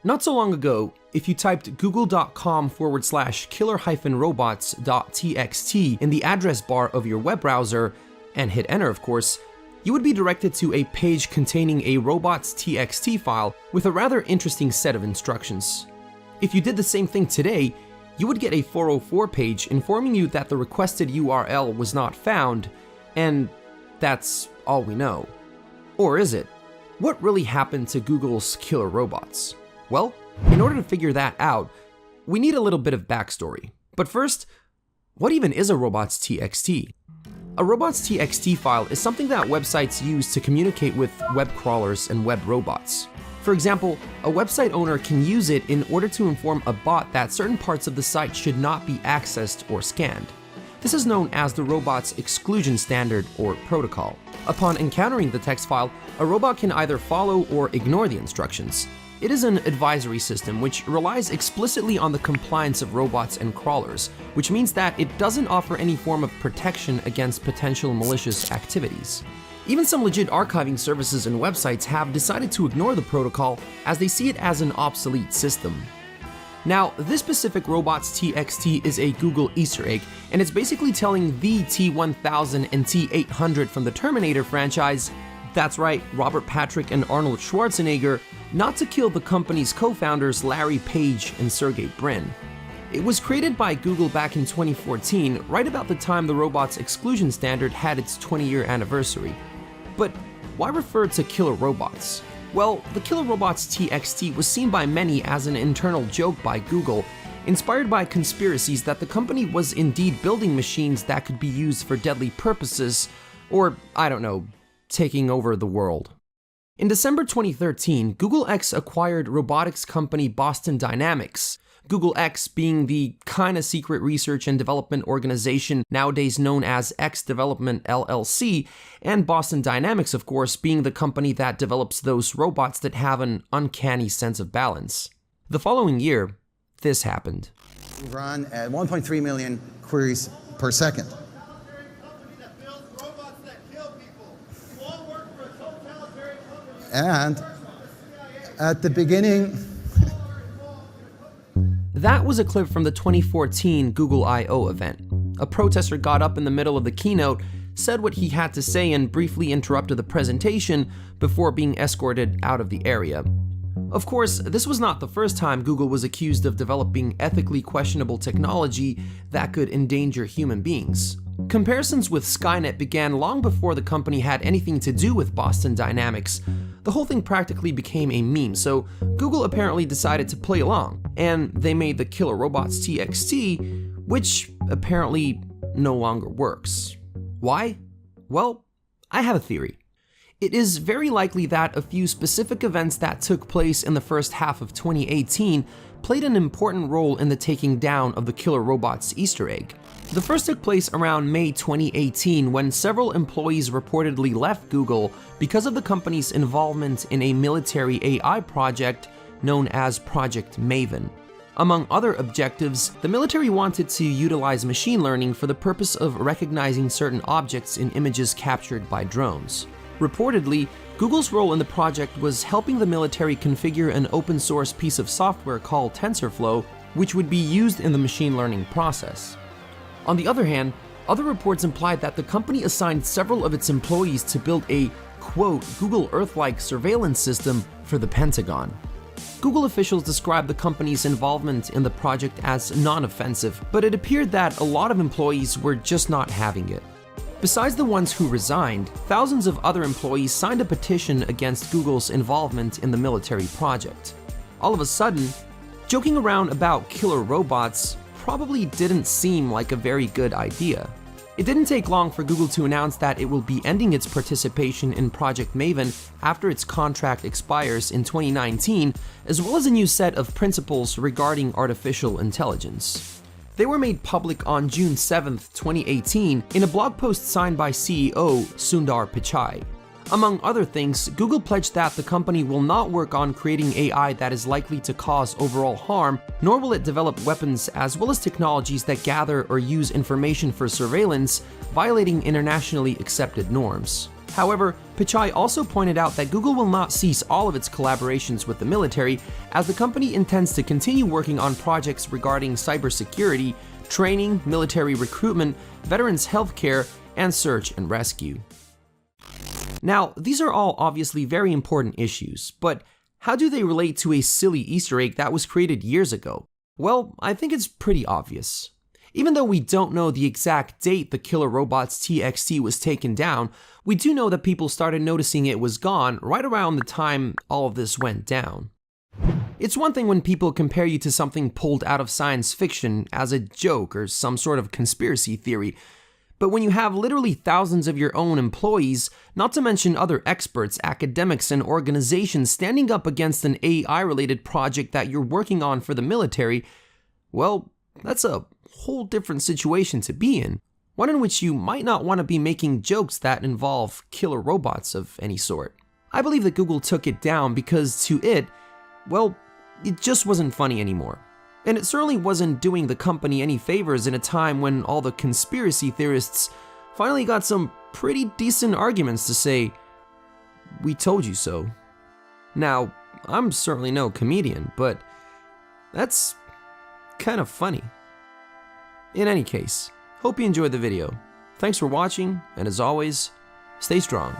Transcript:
Not so long ago, if you typed google.com/killer-robots.txt in the address bar of your web browser, and hit enter of course, you would be directed to a page containing a robots.txt file with a rather interesting set of instructions. If you did the same thing today, you would get a 404 page informing you that the requested URL was not found, and that's all we know. Or is it? What really happened to Google's killer robots? Well, in order to figure that out, we need a little bit of backstory. But first, what even is a robots.txt? A robots.txt file is something that websites use to communicate with web crawlers and web robots. For example, a website owner can use it in order to inform a bot that certain parts of the site should not be accessed or scanned. This is known as the robot's exclusion standard or protocol. Upon encountering the text file, a robot can either follow or ignore the instructions. It is an advisory system which relies explicitly on the compliance of robots and crawlers, which means that it doesn't offer any form of protection against potential malicious activities. Even some legit archiving services and websites have decided to ignore the protocol as they see it as an obsolete system. Now, this specific robots.txt is a Google Easter egg, and it's basically telling the T-1000 and T-800 from the Terminator franchise, that's right, Robert Patrick and Arnold Schwarzenegger, not to kill the company's co-founders Larry Page and Sergey Brin. It was created by Google back in 2014, right about the time the robot's exclusion standard had its 20-year anniversary. But why refer to killer robots? Well, the Killer-robots.txt was seen by many as an internal joke by Google, inspired by conspiracies that the company was indeed building machines that could be used for deadly purposes, or, I don't know, taking over the world. In December 2013, Google X acquired robotics company Boston Dynamics, Google X being the kinda secret research and development organization nowadays known as X Development LLC, and Boston Dynamics, of course, being the company that develops those robots that have an uncanny sense of balance. The following year, this happened. We run at 1.3 million queries per second. And at the beginning, that was a clip from the 2014 Google I/O event. A protester got up in the middle of the keynote, said what he had to say, and briefly interrupted the presentation before being escorted out of the area. Of course, this was not the first time Google was accused of developing ethically questionable technology that could endanger human beings. Comparisons with Skynet began long before the company had anything to do with Boston Dynamics. The whole thing practically became a meme, so Google apparently decided to play along, and they made the Killer-robots.txt, which apparently no longer works. Why? Well, I have a theory. It is very likely that a few specific events that took place in the first half of 2018 played an important role in the taking down of the Killer Robots Easter egg. The first took place around May 2018 when several employees reportedly left Google because of the company's involvement in a military AI project known as Project Maven. Among other objectives, the military wanted to utilize machine learning for the purpose of recognizing certain objects in images captured by drones. Reportedly, Google's role in the project was helping the military configure an open-source piece of software called TensorFlow, which would be used in the machine learning process. On the other hand, other reports implied that the company assigned several of its employees to build a, quote, Google Earth-like surveillance system for the Pentagon. Google officials described the company's involvement in the project as non-offensive, but it appeared that a lot of employees were just not having it. Besides the ones who resigned, thousands of other employees signed a petition against Google's involvement in the military project. All of a sudden, joking around about killer robots probably didn't seem like a very good idea. It didn't take long for Google to announce that it will be ending its participation in Project Maven after its contract expires in 2019, as well as a new set of principles regarding artificial intelligence. They were made public on June 7, 2018, in a blog post signed by CEO Sundar Pichai. Among other things, Google pledged that the company will not work on creating AI that is likely to cause overall harm, nor will it develop weapons as well as technologies that gather or use information for surveillance, violating internationally accepted norms. However, Pichai also pointed out that Google will not cease all of its collaborations with the military, as the company intends to continue working on projects regarding cybersecurity, training, military recruitment, veterans healthcare, and search and rescue. Now, these are all obviously very important issues, but how do they relate to a silly Easter egg that was created years ago? Well, I think it's pretty obvious. Even though we don't know the exact date the Killer-robots.txt was taken down, we do know that people started noticing it was gone right around the time all of this went down. It's one thing when people compare you to something pulled out of science fiction as a joke or some sort of conspiracy theory, but when you have literally thousands of your own employees, not to mention other experts, academics, and organizations standing up against an AI-related project that you're working on for the military, well, that's a whole different situation to be in. One in which you might not want to be making jokes that involve killer robots of any sort. I believe that Google took it down because to it, well, it just wasn't funny anymore. And it certainly wasn't doing the company any favors in a time when all the conspiracy theorists finally got some pretty decent arguments to say, "We told you so." Now, I'm certainly no comedian, but that's kind of funny. In any case, hope you enjoyed the video. Thanks for watching, and as always, stay strong.